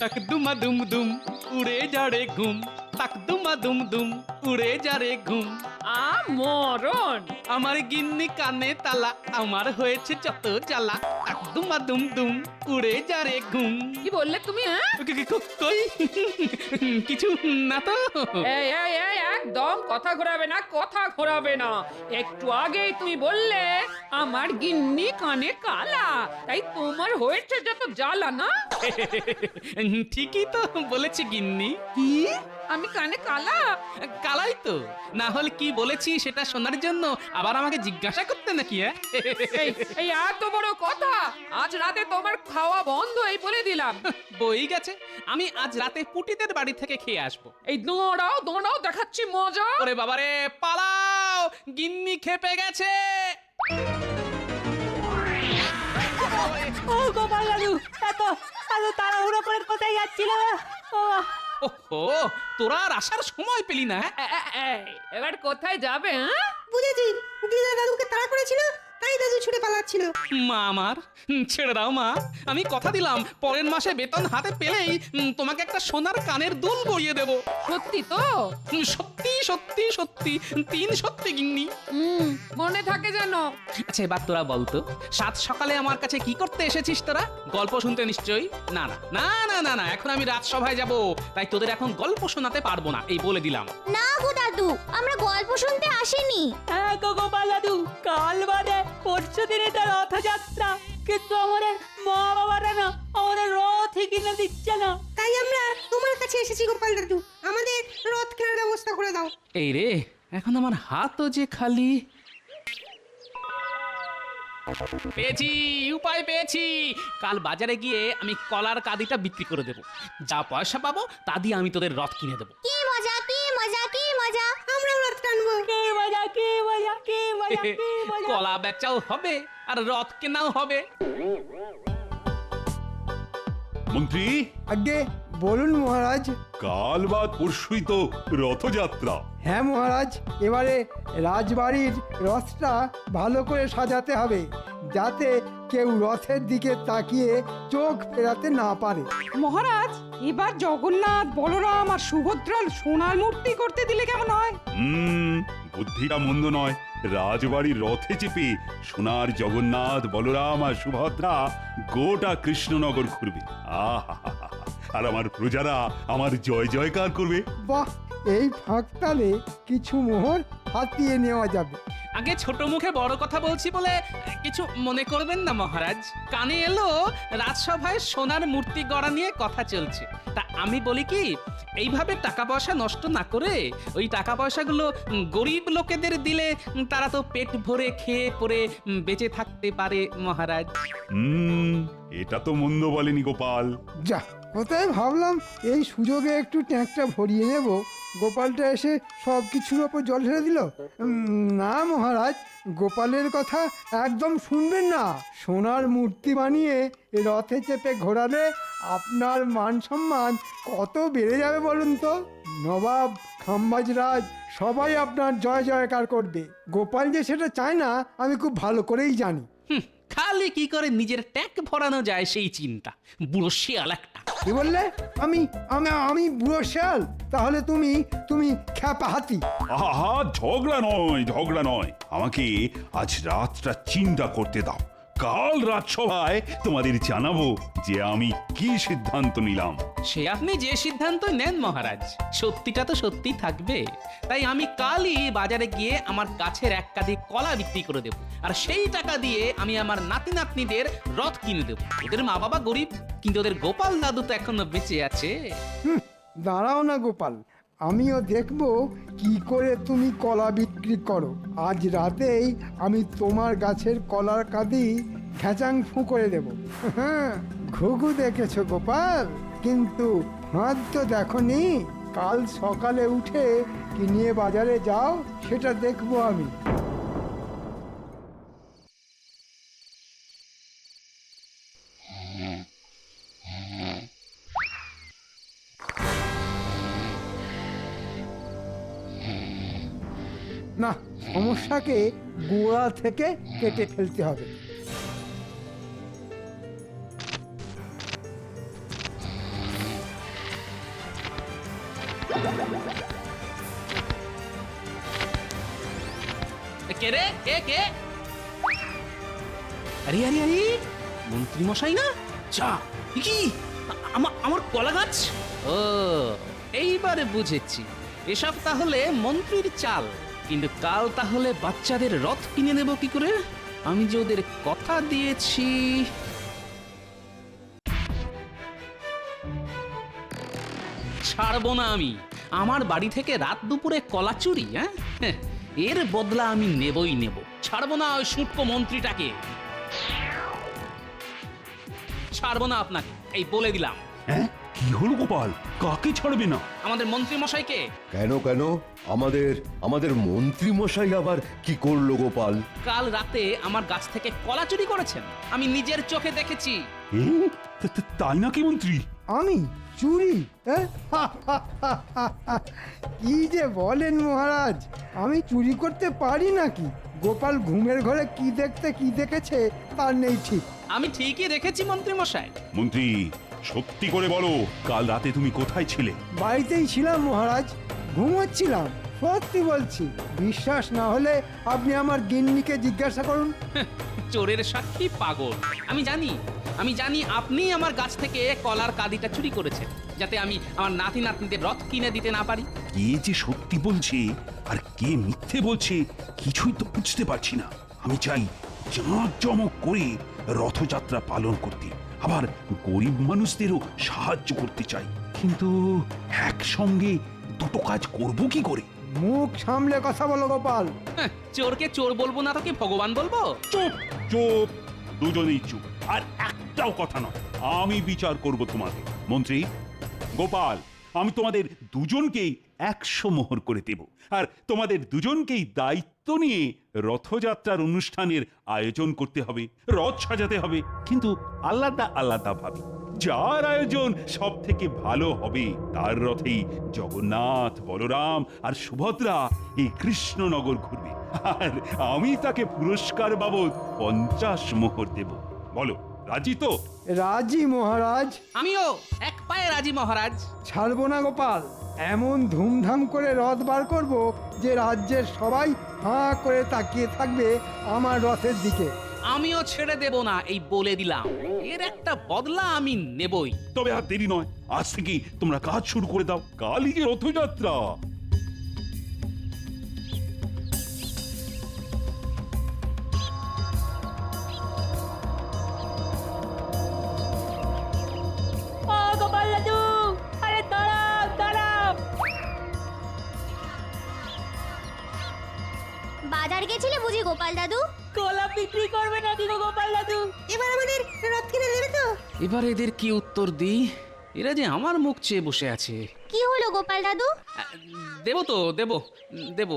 তাক দুমা দুম দুম উড়ে যা রে ঘুম, তাক দুমা দুম দুম উড়ে যা রে ঘুম। মরণ। আমার গিন্নি কানে তালা, আমার হয়েছে যত জ্বালা, তাক দুমা দুম দুম উড়ে যা রে ঘুম। কি বললে তুমি? হ্যাঁ, কই কিছু না তো। এই এই এই একদম কথা ঘোরাবে না, কথা ঘোরাবে না। একটু আগেই তুমি বললে আমার গিন্নি কানে কালা, তাই তোমার হয়েছে যত জ্বালা না। ঠিকই তো বলেছি গিন্নি। কি? আমি কানে কালা? কালাই তো, না হলে কি বলেছি সেটা শোনার জন্য আবার আমাকে জিজ্ঞাসা করতে নাকি? এই এই এত বড় কথা, আজ রাতে তোমার খাওয়া বন্ধ, এই বলে দিলাম। বই গেছে, আমি আজ রাতে পুটিদের বাড়ি থেকে খেয়ে আসবো। এই দৌড়াও দৌড়াও, দেখাচ্ছি মজা। ওরে বাবারে, পালাও, গিন্নি খেপে গেছে। ও গোপাল দাদু, এত এত তাড়াহুড়ো করে কোথায় যাচ্ছিল? ওহো, তোরা আর আসার সময় পেলি না? এবার কোথায় যাবে? হ্যাঁ, বুঝেছি, দিদা দাদুকে তাড়া করেছিল, তাই দাদু ছুটে পালাচ্ছিল। মা আমার, ছেড়ে দাও মা, আমি কথা দিলাম পরের মাসে বেতন হাতে পেলেই তোমাকে একটা সোনার কানের দুল গড়িয়ে দেবো। সত্যি তো? সত্যি সত্যি সত্যি, 3 সত্যি গিন্নি। মনে থাকে যেন। আচ্ছা এবার তোরা বলতো, সাত সকালে আমার কাছে কি করতে এসেছিস তোরা? গল্প শুনতে নিশ্চয়ই? না না না না না না, এখন আমি রাজসভায় যাব, তাই তোদের এখন গল্প শোনাতে পারবো না, এই বলে দিলাম। না গো দাদু, আমরা গল্প শুনতে আসিনি। হ্যাঁ গো গোপাল দাদু, কাল বাদে পরশু দিনে তো রথযাত্রা, কিন্তু আমাদের মা বাবারা না আমাদের রথই কিনে দিচ্ছে না। তাই আমরা তোমার কাছে এসেছি গোপাল দাদু, আমাদের রথ কেনার ব্যবস্থা করে দাও। এই রে, এখন আমার হাতও যে খালি। পেয়েছি, উপায় পেয়েছি। কাল বাজারে গিয়ে আমি কলার কাঁদিটা বিক্রি করে দেবো, যা পয়সা পাবো তা দিয়ে আমি তোদের রথ কিনে দেবো। কি মজা কি মজা কি মজা। আমরা রথ টানবো। কি মজা কি মজা কি মজা কি মজা। কলা বেচাও হবে আর রথ কেনাও হবে। মন্ত্রী, আগে বলুন মহারাজ। কাল বা পরশুই তো রথযাত্রা। হ্যাঁ মহারাজ, এবারে রাজবাড়ির রথটা ভালো করে সাজাতে হবে, যাতে কেউ রথের দিকে তাকিয়ে চোখ ফেরাতে না পারে। মহারাজ, এবার জগন্নাথ, বলরাম আর সুভদ্রার সোনার মূর্তি করতে দিলে কেমন হয়? বুদ্ধিটা মন্দ নয়। রাজবাড়ির রথে চেপে সোনার জগন্নাথ, বলরাম আর সুভদ্রা গোটা কৃষ্ণনগর ঘুরবে। আহা, আর আমার প্রজারা আমার জয় জয়কার করবে। বাহ, এই ফাঁকতালে কিছু মোহর হাতিয়ে নেওয়া যাবে। আগে ছোট মুখে বড় কথা বলছি বলে কিছু মনে করবেন না মহারাজ। কানে এলো রাজসভায় সোনার মূর্তি গড়া নিয়ে কথা চলছে, তা আমি বলি কি, এইভাবে টাকা পয়সা নষ্ট না করে ওই টাকা পয়সাগুলো গরিব লোকেদের দিলে তারা তো পেট ভরে খেয়ে পরে বেঁচে থাকতে পারে মহারাজ। এটা তো মন্দ বলেনি গোপাল। যা, কোথায় ভাবলাম এই সুযোগে একটু ট্যাঙ্কটা ভরিয়ে নেব, গোপালটা এসে সব কিছুর ওপর জল ঢেলে দিল। না মহারাজ, গোপালের কথা একদম শুনবেন না। সোনার মূর্তি বানিয়ে রথে চেপে ঘোরালে আপনার মান সম্মান কত বেড়ে যাবে বলুন তো। নবাব, খাম্বাজরাজ সবাই আপনার জয় জয়কার করবে। গোপাল যে সেটা চায় না আমি খুব ভালো করেই জানি। খালি কি করে নিজের ট্যাঙ্ক ভরানো যায় সেই চিন্তা, বুড়ো শিয়াল একটা। কি বললে? আমি আমি আমি বুড়ো শেয়াল? তাহলে তুমি তুমি খ্যাপা হাতি। আহা, ঝগড়া নয়, ঝগড়া নয়। আমাকে আজ রাতটা চিন্তা করতে দাও। কাল রাজসভায় তোমাদের জানাবো যে আমি কি সিদ্ধান্ত নিলাম। সে আপনি যে সিদ্ধান্ত নেন মহারাজ, সত্যিটা তো সত্যি থাকবে। তাই আমি কালই বাজারে গিয়ে আমার গাছের এক কাঁদি কলা বিক্রি করে দেবো, আর সেই টাকা দিয়ে আমি আমার নাতি নাতনিদের রথ কিনে দেবো। ওদের মা বাবা গরিব, কিন্তু ওদের গোপাল দাদু তো এখনো বেঁচে আছে। দাঁড়াও না গোপাল, আমিও দেখব কি করে তুমি কলা বিক্রি করো। আজ রাতেই আমি তোমার গাছের কলার কাঁদি ঘ্যাচাং ফু করে দেব। ঘুঘু দেখেছো গোপাল, কিন্তু ফাঁদ তো দেখনি। কাল সকালে উঠে কি নিয়ে বাজারে যাও সেটা দেখবো আমি। না, সমস্যাকে গোড়া থেকে কেটে ফেলতে হবে। কে রে কে কে? আরে আরে আরে, মন্ত্রী মশাই না? চা কি আমার কলা গাছ? ও, এইবারে বুঝেছি, এসব তাহলে মন্ত্রীর চাল। কিন্তু কাল তাহলে বাচ্চাদের রথ কিনে দেব কি করে? আমি যে ওদের কথা দিয়েছি। ছাড়বো না আমি। আমার বাড়ি থেকে রাত দুপুরে কলা চুরি, হ্যাঁ? এর বদলা আমি নেবই নেব। ছাড়বো না ওই সুটকো মন্ত্রীটাকে, ছাড়বো না আপনাকে, এই বলে দিলাম। হ্যাঁ, কি হলো গোপাল? কাকে ছাড়বে না? আমাদের মন্ত্রী মশাইকে। কেন কেন? আমাদের মন্ত্রী মশাই আবার কি করলো গোপাল? কাল রাতে আমার গাছ থেকে কলা চুরি করেছেন, আমি নিজের চোখে দেখেছি। তাই নাকি মন্ত্রী? আমি চুরি? হ্যাঁ? কি যে বলেন মহারাজ, আমি চুরি করতে পারি নাকি? গোপাল ঘুমের ঘরে কি দেখেছে তার নেই ঠিক। আমি ঠিকই দেখেছি মন্ত্রী মশাই। মন্ত্রী, সত্যি করে বলো, কাল রাতে তুমি কোথায় ছিলে? বাড়িতেই ছিলাম মহারাজ, ঘুমোচ্ছিলাম। সত্যি বলছি, বিশ্বাস না হলে আপনি আমার গিন্নিকে জিজ্ঞাসা করুন। চোরের সাক্ষী পাগল। আমি জানি আপনি আমার গাছ থেকে কলার কাদিটা চুরি করেছেন, যাতে আমি আমার নাতি নাতনিদের রথ কিনে দিতে না পারি। কে যে সত্যি বলছে আর কে মিথ্যে বলছে কিছুই তো বুঝতে পারছি না। আমি চাই জাঁকজমক করে রথযাত্রা পালন করতে, আবার গরিব মানুষদেরও সাহায্য করতে চাই, কিন্তু একসঙ্গে দুটো কাজ করব কি করে? মুখ সামলে কথা বলো গোপাল। চোরকে চোর বলবো না তো কি ভগবান বলবো? চুপ চুপ, দুজনেই চুপ, আর একটাও কথা নয়। আমি বিচার করব তোমাকে। মন্ত্রী, গোপাল, আমি তোমাদের দুজনকেই 100 মোহর করে দেব, আর তোমাদের দুজনকেই দায়িত্ব নিয়ে রথযাত্রার অনুষ্ঠানের আয়োজন করতে হবে, রথ সাজাতে হবে, কিন্তু আলাদা আলাদা ভাবে। যার আয়োজন সব থেকে ভালো হবে তার রথেই জগন্নাথ, বলরাম আর সুভদ্রা এই কৃষ্ণনগর ঘুরবে, আর আমি তাকে পুরস্কার বাবদ 50 মোহর দেব। বলো, রাজি তো? রাজি মহারাজ। আমিও এক পায়ে রাজি মহারাজ। ছাড়বো না গোপাল, এমন ধুমধাম করে রথ বার করব যে রাজ্যের সবাই হাঁ করে তাকিয়ে থাকবে আমার রথের দিকে। আমিও ছেড়ে দেব না, এই বলে দিলাম। এর একটা বদলা আমি নেবই। তবে আর দেরি নয়, আজ থেকে তোমরা কাজ শুরু করে দাও। কালই যে রথযাত্রা। ও গোপাল দাদু, আরে দাঁড়াও দাঁড়াও। বাজার গেছিলে বুঝি গোপাল দাদু? কলা বিক্রি করবে নাকি গো গোপাল দাদু? এবার আমাদের রথ কিনে দেবে তো? এবার এদের কি উত্তর দিই? এরা যে আমার মুখ চেয়ে বসে আছে। কি হলো গোপাল দাদু? দেবো তো, দেবো।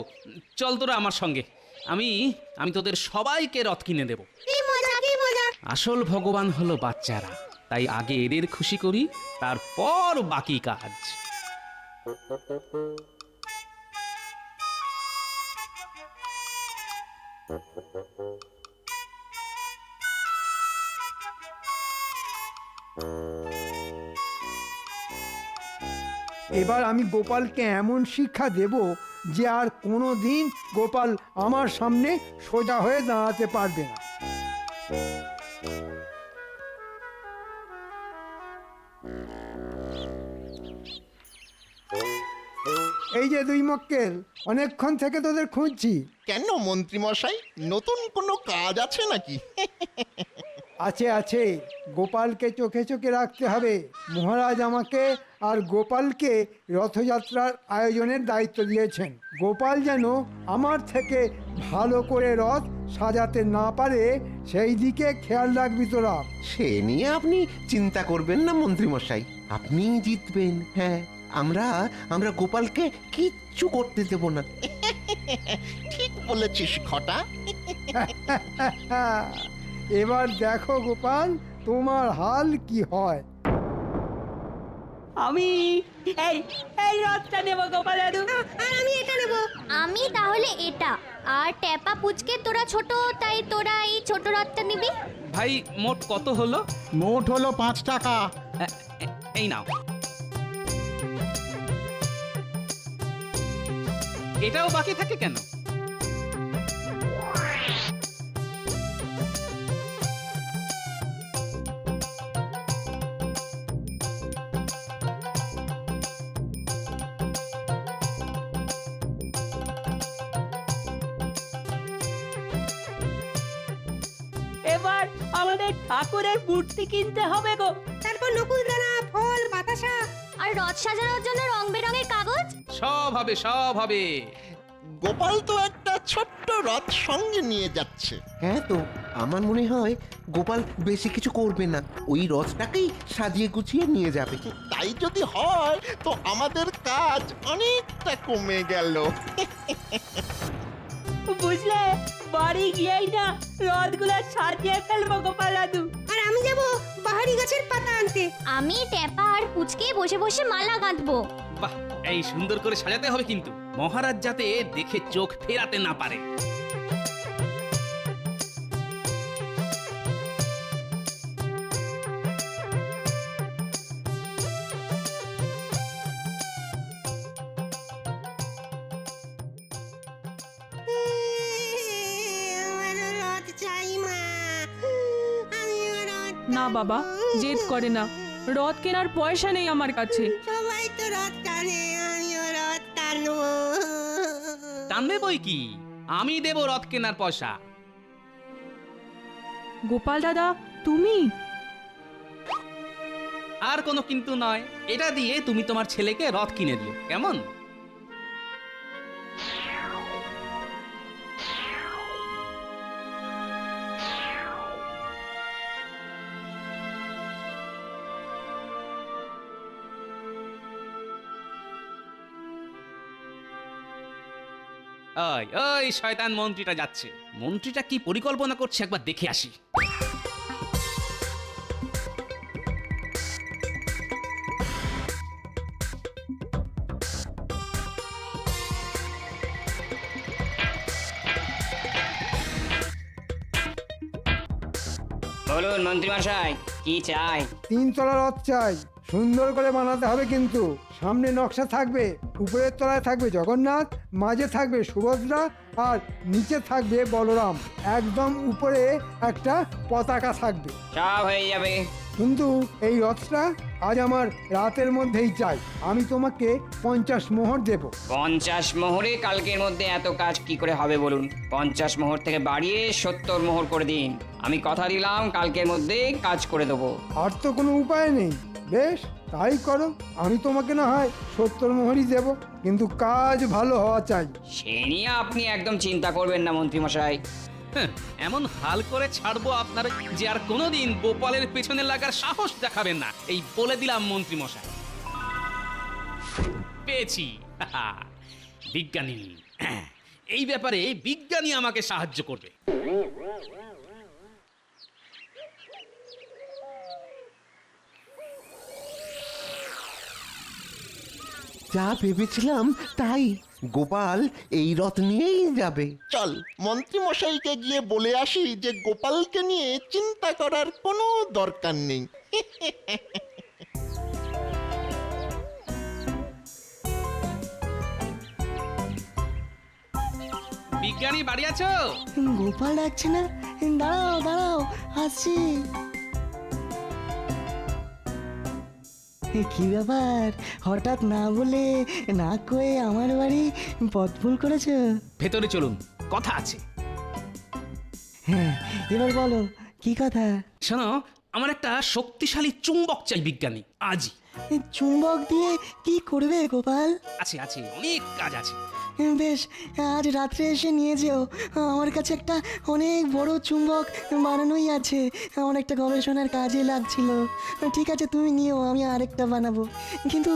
চল তোরা আমার সঙ্গে, আমি তোদের সবাইকে রথ কিনে দেব। কি মজা, কি মজা! আসল ভগবান হলো বাচ্চারা, তাই আগে এদের খুশি করি, তারপর বাকি কাজ। এবার আমি গোপালকে এমন শিক্ষা দেব যে আর কোনো দিন গোপাল আমার সামনে সোজা হয়ে দাঁড়াতে পারবে না। এই যে দুই মক্কেল, অনেকক্ষণ থেকে তোদের খুঁজছি। কেন মন্ত্রী মশাই, নতুন কোনো কাজ আছে নাকি? আছে, গোপালকে চোখে চোখে রাখতে হবে। মহারাজ আমাকে আর গোপালকে রথযাত্রার আয়োজনের দায়িত্ব দিয়েছেন। গোপাল যেন আমার থেকে ভালো করে রথ সাজাতে না পারে সেই দিকে খেয়াল রাখবি তোরা। সে নিয়ে আপনি চিন্তা করবেন না মন্ত্রী মশাই, আপনি জিতবেন। হ্যাঁ, আমরা গোপালকে কিচ্ছু করতে দেব না। ঠিক বলেছিস খটা। এবার দেখো গোপাল, তোমার হাল কি হয়। আমি এই রথটা নেব গোপাল দাদু। আর আমি এটা নেব। আমি তাহলে এটা। আর ট্যাপা পুচকে তোরা ছোট, তাই তোরা এই ছোট রথটা নিবি। ভাই, মোট কত হলো? মোট হলো 5 টাকা। এই নাও। এটাও বাকি থাকে কেন? এবার আমাদের ঠাকুরের মূর্তি কিনতে হবে গো। তারপর নকুলদানা, ফল, বাতাসা। আর রথ সাজানোর জন্য রং বেরঙের কাগজ। সব হবে, সব হবে। গোপাল তো একটা ছোট্ট রথ সঙ্গে নিয়ে যাচ্ছে। হ্যাঁ তো, আমার মনে হয় গোপাল বেশি কিছু করবে না, ওই রথটাকেই সাজিয়ে গুছিয়ে নিয়ে যাবে। তাই যদি হয় তো আমাদের কাজ অনেকটা কমে গেল। বুঝলে, বাড়ি গিয়েই না রথগুলো সাজিয়ে ফেলবো গোপাল দাদু। আর আমি যাব বাহারি গাছের পাতা আনতে। আমি ট্যাপা আর পুচকে বসে বসে মালা গাঁথবো। বাহ, এই সুন্দর করে সাজাতে হবে কিন্তু, মহারাজ যাতে দেখে চোখ ফেরাতে না পারে। আমারও রথ চাই মা। আমিও রথ না বাবা, জেদ করে না। রথ কেনার পয়সা নেই আমার কাছে। সবাই তো রথ টানে, আমিও রথ টানবো। টানবে বই কি, আমি দেব রথ কেনার পয়সা। গোপাল দাদা, তুমি? আর কোনো কিন্তু নয়, এটা দিয়ে তুমি তোমার ছেলেকে রথ কিনে দিও, কেমন? ওই ওই শয়তান মন্ত্রীটা যাচ্ছে। মন্ত্রীটা কি পরিকল্পনা করছে একবার দেখে আসি। বলুন মন্ত্রীমশাই, কি চাই? 3 তলা রথ চাই, সুন্দর করে বানাতে হবে কিন্তু। সামনে নকশা থাকবে, উপরের তলায় থাকবে জগন্নাথ, মাঝে থাকবে সুভদ্রা, আর নিচে থাকবে বলরাম। একদম উপরে একটা পতাকা থাকবে। সব হয়ে যাবে। কিন্তু এই রথটা আজ আমার রাতের মধ্যেই চাই। আমি তোমাকে 50 মোহর দেব। 50 মোহরে কালকের মধ্যে এত কাজ কি করে হবে বলুন? 50 মোহর থেকে বাড়িয়ে 70 মোহর করে দিন। আমি কথা দিলাম কালকের মধ্যে কাজ করে দেবো। আর তো কোনো উপায় নেই। বেশ, তাই করো। আমি তোমাকে না হয় 70 মোহরই দেব, কিন্তু কাজ ভালো হওয়া চাই। সে নিয়ে আপনি একদম চিন্তা করবেন না মন্ত্রীমশাই। হ্যাঁ, এমন হাল করে ছাড়বো আপনার যে আর কোনোদিন গোপালের পেছনে লাগার সাহস দেখাবেন না, এই বলে দিলাম মন্ত্রী মশাই। পেয়েছি বিজ্ঞানী। এই ব্যাপারে বিজ্ঞানী আমাকে সাহায্য করবে। যা ভেবেছিলাম তাই, গোপাল এই রথ নিয়েই যাবে। চল মন্ত্রী মশাইকে গিয়ে বলে আসি যে গোপালকে নিয়ে চিন্তা করার কোনো দরকার নেই। বিজ্ঞানী বাড়ি আছো? গোপাল ডাকছে না? দাঁড়াও দাঁড়াও, আসছি। কি ব্যাপার, হঠাৎ না বলে না কয়ে আমার বাড়ি পথ ভুল করেছো? ভেতরে চলুন, কথা আছে। হ্যাঁ, এবার বলো কি কথা? শোনো, আমার একটা শক্তিশালী চুম্বক চাই বিজ্ঞানী, আজই। চুম্বক দিয়ে কি করবে গোপাল? আছে আছে, অনেক কাজ আছে। বেশ, আজ রাত্রে এসে নিয়ে যেও। আমার কাছে একটা অনেক বড় চুম্বক বানানোই আছে, আমার একটা গবেষণার কাজে লাগছিল। ঠিক আছে, তুমি নিও, আমি আরেকটা বানাবো। কিন্তু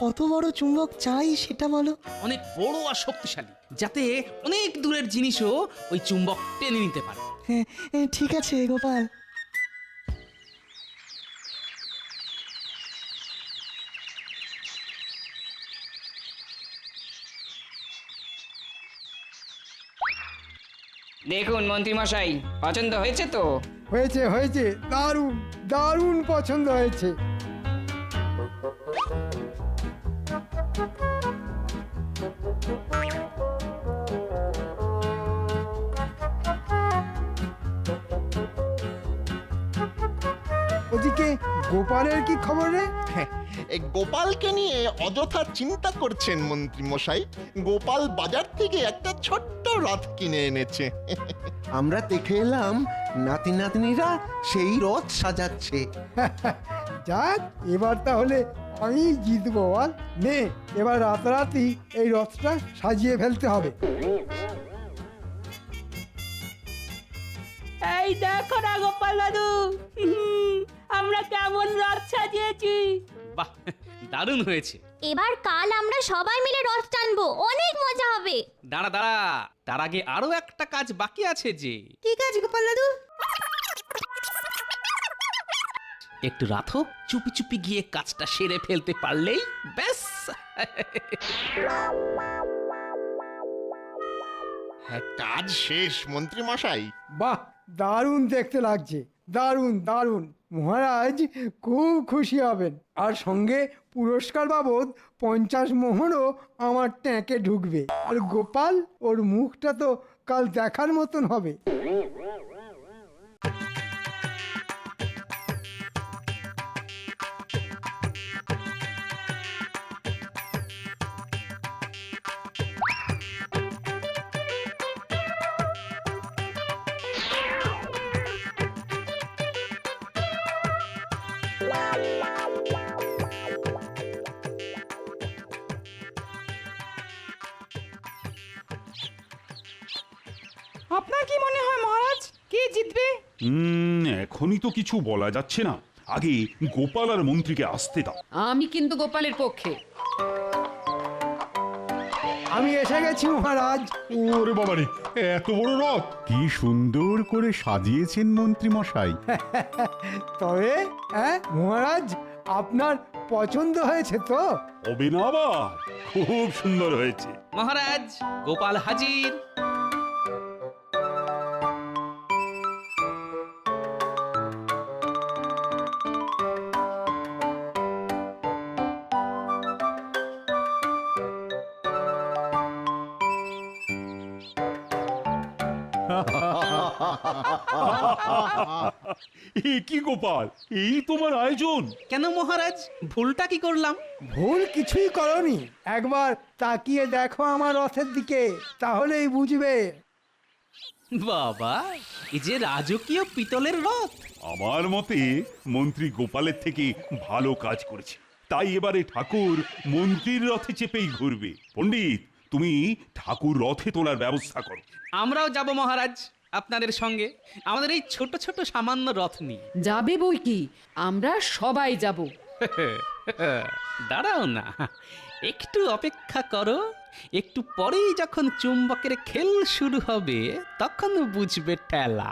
কত বড় চুম্বক চাই সেটা বলো। অনেক বড় আর শক্তিশালী, যাতে অনেক দূরের জিনিসও ওই চুম্বক টেনে নিতে পারে। হ্যাঁ, ঠিক আছে গোপাল। দেখুন মন্ত্রীমশাই, পছন্দ হয়েছে তো? হয়েছে হয়েছে, দারুণ দারুণ পছন্দ হয়েছে। গোপালের কি খবর রে? এই গোপালকে নিয়ে অযথা চিন্তা করছেন মন্ত্রী মশাই। গোপাল বাজার থেকে একটা ছোট্ট রথ কিনে এনেছে। আমরা দেখে এলাম নাতি নাতনিরা সেই রথ সাজাচ্ছে। যাক, এবার তাহলে আমি জিতবো বল। নে, এবার রাতারাতি এই রথটা সাজিয়ে ফেলতে হবে। এই দেখো না গোপাল দাদু, আমরা কেমন রথ সাজিয়েছি। বাহ, দারুণ হয়েছে। এবার কাল আমরা সবাই মিলে রথ টানবো, অনেক মজা হবে। দাঁড়া দাঁড়া, তার আগে আরো একটা কাজ বাকি আছে যে। কি কাজ গোপাল দাদু? একটু রাথো, চুপি চুপি গিয়ে কাজটা সেরে ফেলতে পারলেই ব্যাস। হ্যাঁ, কাজ শেষ মন্ত্রী মশাই। বাহ, দারুণ দেখতে লাগছে, দারুণ দারুণ। মহারাজ খুব খুশি হবেন, আর সঙ্গে পুরস্কার বাবদ 50 মোহরও আমার ট্যাঁকে ঢুকবে। আর গোপাল, ওর মুখটা তো কাল দেখার মতন হবে। আপনার কি মনে হয় মহারাজ, কে জিতবে? এখনই তো কিছু বলা যাচ্ছে না, আগে গোপাল আর মন্ত্রীকে আসতে দাও। আমি কিন্তু গোপালের পক্ষে। আমি এসে গেছি মহারাজ। ওরে বাবারে, এত বড় রথ! কি সুন্দর করে সাজিয়েছেন মন্ত্রী মশাই। তবে মহারাজ, আপনার পছন্দ হয়েছে তো? হবে না আবার? খুব সুন্দর হয়েছে। মহারাজ, গোপাল হাজির। এ কি গোপাল, এই তোমার আয়োজন? কেন মহারাজ, ভুলটা কি করলাম? ভুল কিছুই করনি, একবার তাকিয়ে দেখো আমার রথের দিকে, তাহলেই বুঝবে। বাবা, এই যে রাজকীয় পিতলের রথ। আমার মতে মন্ত্রী গোপালের থেকে ভালো কাজ করেছে, তাই এবারে ঠাকুর মন্ত্রীর রথে চেপেই ঘুরবে। পণ্ডিত, তুমি ঠাকুর রথে তোলার ব্যবস্থা করো। আমরাও যাব মহারাজ আপনাদের সঙ্গে, আমাদের এই ছোট ছোট সামান্য রথ নিয়ে। যাবে বই কি, আমরা সবাই যাব। দাঁড়াও না, একটু অপেক্ষা করো, একটু পরেই যখন চুম্বকের খেল শুরু হবে তখন বুঝবে ঠেলা।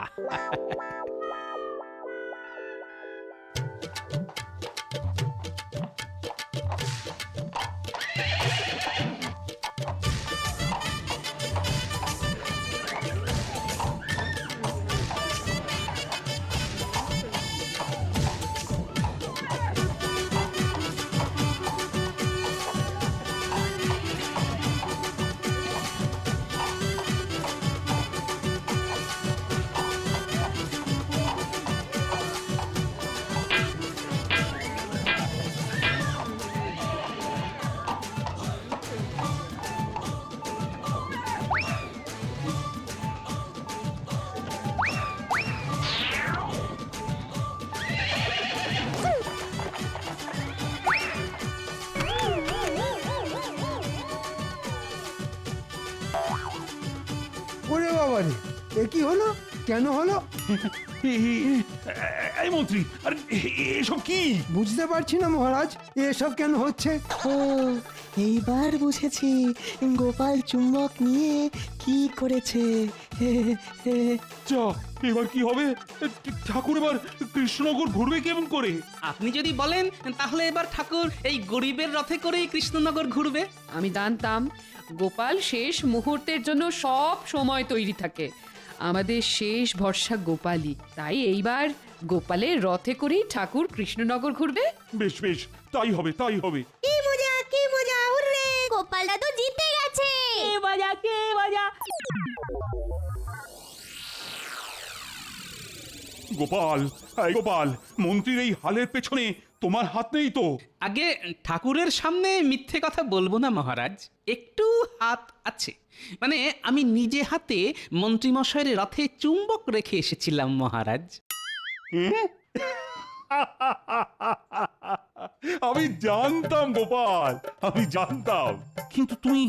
ওরে বাবারে, এ কি হলো? কেন হলো? এই মন্ত্রী, আরে এসব কি? বুঝতে পারছি না মহারাজ, এসব কেন হচ্ছে। ও, এইবার বুঝেছি গোপাল চুম্বক নিয়ে কি করেছে। যা, এবার কি হবে? ঠাকুর এবার কৃষ্ণনগর ঘুরবে কেমন করে? আপনি যদি বলেন তাহলে এবার ঠাকুর এই গরিবের রথে করেই কৃষ্ণনগর ঘুরবে। আমি জানতাম গোপাল শেষ মুহূর্তের জন্য সব সময় তৈরি থাকে। আমাদের শেষ ভরসা গোপালই, তাই এইবার গোপালের রথে করেই ঠাকুর কৃষ্ণনগর ঘুরবে। বেশ বেশ, তাই হবে, তাই হবে। কি মজা, কি মজা, হুররে! গোপাল দাদু জিতে গেছে। কে মজা, কে মজা! গোপাল, এই গোপাল, মন্ত্রীর এই হালের পেছনে তোমার হাত নেই তো? আগে ঠাকুরের সামনে মিথ্যে কথা বলবো না মহারাজ, একটু হাত আছে। মানে আমি নিজে হাতে মন্ত্রীমশাইয়ের রথে চুম্বক রেখে এসেছিলাম মহারাজ। আমি জানতাম গোপাল, আমি জানতাম, কিন্তু তুমি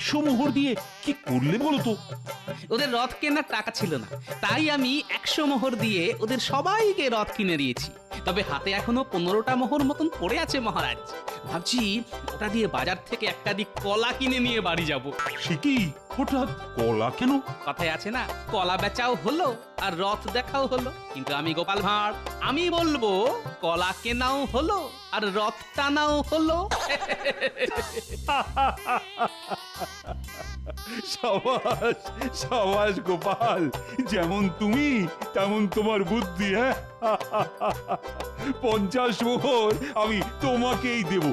100 মোহর দিয়ে কি করলে বলো তো? ওদের রথ কেনার টাকা ছিল না, তাই আমি 100 মোহর দিয়ে ওদের সবাইকে রথ কিনে দিয়েছি। তবে হাতে এখনো 15টা মোহর মতন পড়ে আছে মহারাজ। ভাবছি ওটা দিয়ে বাজার থেকে একটা দিক কলা কিনে নিয়ে বাড়ি যাব। সে কি, হঠাৎ কলা কেন? কথায় আছে না, কলা বেচাও হলো আর রথ দেখাও হলো। কিন্তু আমি গোপাল ভাঁড়, আমি বলবো কলা কেনাও হলো আর রথ টানাও হলো। সাবাস সাবাস গোপাল, যেমন তুমি তেমন তোমার বুদ্ধি। হ্যাঁ, 50 মোহর আমি তোমাকেই দেব।